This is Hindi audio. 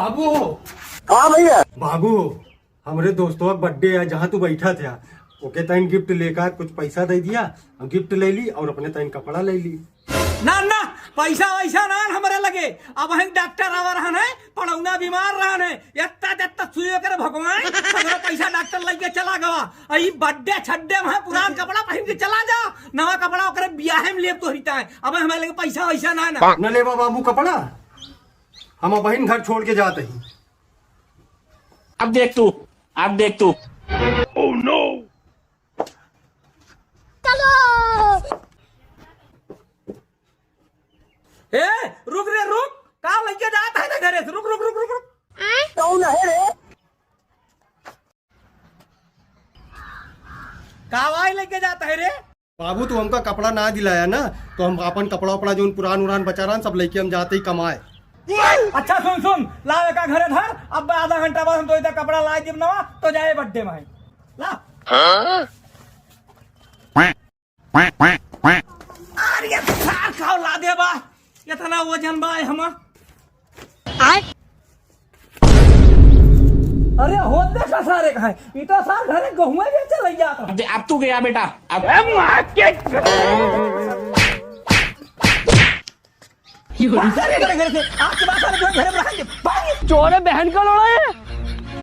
बाबू। हाँ भैया। बाबू, हमारे दोस्तों का बर्थडे है, जहाँ तू बैठा था ओके तैन गिफ्ट लेकर कुछ पैसा दे दिया, गिफ्ट ले ली और अपने तैन कपड़ा ले ली। ना ना पैसा वैसा ना हमारे लगे। अब हम डॉक्टर आवा रहन है, पड़ौना बीमार रहन है, इतना सुइयो करे भगवान अगर पैसा डॉक्टर लेके चला गवा। अई बर्थडे छड्डे में पुरान कपड़ा पहन के चला जा, नवा कपड़ा ओकरे बियाह में लेब तो हिता है। अब हमारे लगे पैसा वैसा ना न लेवा बाबू कपड़ा, हम बहन घर छोड़ के जाते ही। अब देख तू ओह नो। ए रुक रे रुक, कहाँ लेके जाता है घरे से? रुक रुक रुक रुक रुक। कौन है रे? कहाँ लेके जाता है रे? बाबू तू हमका कपड़ा ना दिलाया ना, तो हम अपन कपड़ा उपड़ा जो पुरान उरान बचा रहा सब लेके हम जाते ही कमाए। अच्छा सुन ला का घरे धर, अब आधा घंटा बाद हम तो इधर कपड़ा ला दिब नवा तो जाए बर्थडे में ला। अरे सार खाओ ला दे बा, इतना वजन बा हम। अरे होते का सारे का है इतना सार घरे गहुए के चल जाता। अब तू गया बेटा। अब घर से आपके बात घरे चोर बहन का लड़ा है।